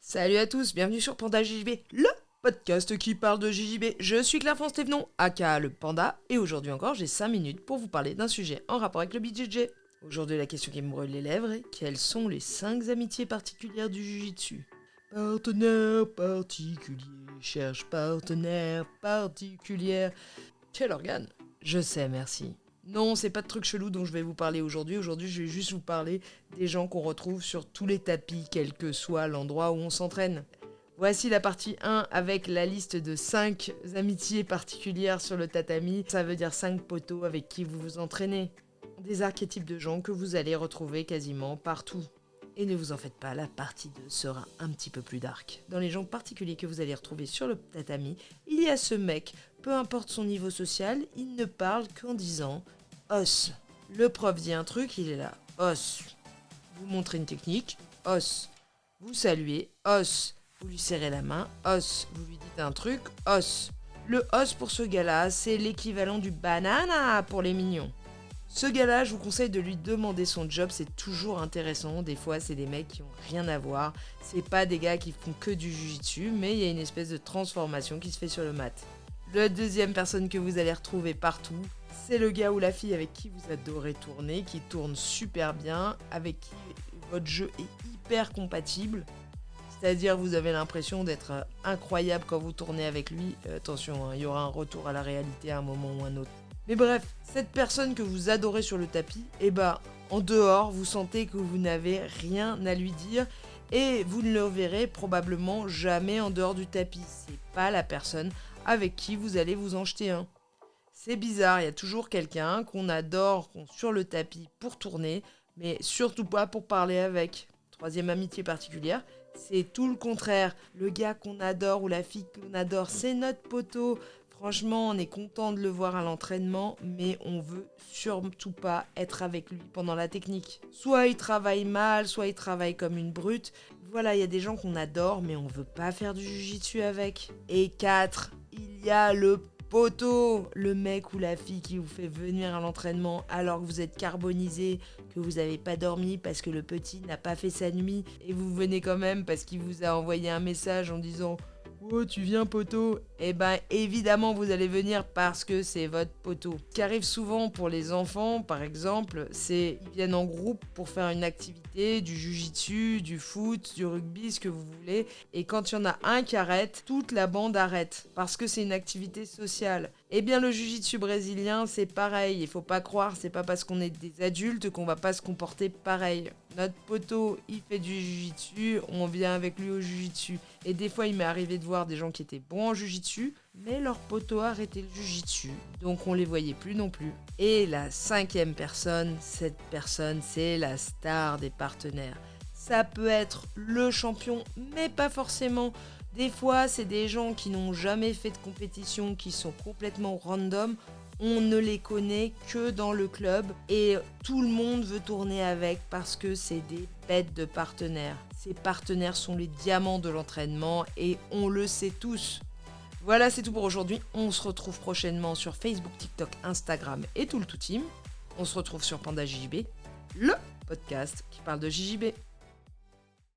Salut à tous, bienvenue sur Panda JJB, le podcast qui parle de JJB. Je suis Claire-France Thévenon, aka le Panda, et aujourd'hui encore j'ai 5 minutes pour vous parler d'un sujet en rapport avec le BJJ. Aujourd'hui la question qui me brûle les lèvres est: quelles sont les 5 amitiés particulières du Jiu-Jitsu? Partenaire particulier, cherche partenaire particulière. Quel organe? Je sais, merci. Non, c'est pas de trucs chelous dont je vais vous parler aujourd'hui. Aujourd'hui, je vais juste vous parler des gens qu'on retrouve sur tous les tapis, quel que soit l'endroit où on s'entraîne. Voici la partie 1 avec la liste de 5 amitiés particulières sur le tatami. Ça veut dire 5 poteaux avec qui vous vous entraînez. Des archétypes de gens que vous allez retrouver quasiment partout. Et ne vous en faites pas, la partie 2 sera un petit peu plus dark. Dans les gens particuliers que vous allez retrouver sur le tatami, il y a ce mec, peu importe son niveau social, il ne parle qu'en disant « os ». Le prof dit un truc, il est là « os ». Vous montrez une technique, « os ». Vous saluez, « os ». Vous lui serrez la main, « os ». Vous lui dites un truc, « os ». Le « os » pour ce gars-là, c'est l'équivalent du « banana » pour les mignons. Ce gars-là, je vous conseille de lui demander son job, c'est toujours intéressant. Des fois, c'est des mecs qui ont rien à voir. C'est pas des gars qui font que du jujitsu, mais il y a une espèce de transformation qui se fait sur le mat. La deuxième personne que vous allez retrouver partout, c'est le gars ou la fille avec qui vous adorez tourner, qui tourne super bien, avec qui votre jeu est hyper compatible. C'est-à-dire, vous avez l'impression d'être incroyable quand vous tournez avec lui. Attention, il y aura un retour à la réalité à un moment ou un autre. Mais bref, cette personne que vous adorez sur le tapis, en dehors, vous sentez que vous n'avez rien à lui dire et vous ne le verrez probablement jamais en dehors du tapis. C'est pas la personne avec qui vous allez vous en jeter un. C'est bizarre, il y a toujours quelqu'un qu'on adore sur le tapis pour tourner, mais surtout pas pour parler avec. Troisième amitié particulière, c'est tout le contraire. Le gars qu'on adore ou la fille qu'on adore, c'est notre poteau. Franchement, on est content de le voir à l'entraînement, mais on veut surtout pas être avec lui pendant la technique. Soit il travaille mal, soit il travaille comme une brute. Voilà, il y a des gens qu'on adore, mais on veut pas faire du jujitsu avec. Et 4, il y a le poteau, le mec ou la fille qui vous fait venir à l'entraînement alors que vous êtes carbonisé, que vous n'avez pas dormi parce que le petit n'a pas fait sa nuit, et vous venez quand même parce qu'il vous a envoyé un message en disant « Oh, tu viens poteau ?» Évidemment vous allez venir parce que c'est votre poteau. Ce qui arrive souvent pour les enfants, par exemple, c'est qu'ils viennent en groupe pour faire une activité, du jujitsu, du foot, du rugby, ce que vous voulez. Et quand il y en a un qui arrête, toute la bande arrête parce que c'est une activité sociale. Eh bien, le jujitsu brésilien, c'est pareil. Il faut pas croire, c'est pas parce qu'on est des adultes qu'on va pas se comporter pareil. Notre poteau, il fait du jujitsu, on vient avec lui au jujitsu. Et des fois, il m'est arrivé de voir des gens qui étaient bons en jujitsu, mais leur poteau a arrêté le jujitsu, donc on les voyait plus non plus. Et la 5e personne, cette personne, c'est la star des partenaires. Ça peut être le champion, mais pas forcément. Des fois, c'est des gens qui n'ont jamais fait de compétition, qui sont complètement random. On ne les connaît que dans le club et tout le monde veut tourner avec parce que c'est des bêtes de partenaires. Ces partenaires sont les diamants de l'entraînement et on le sait tous. Voilà, c'est tout pour aujourd'hui. On se retrouve prochainement sur Facebook, TikTok, Instagram et tout le tout team. On se retrouve sur Panda JJB, le podcast qui parle de JJB.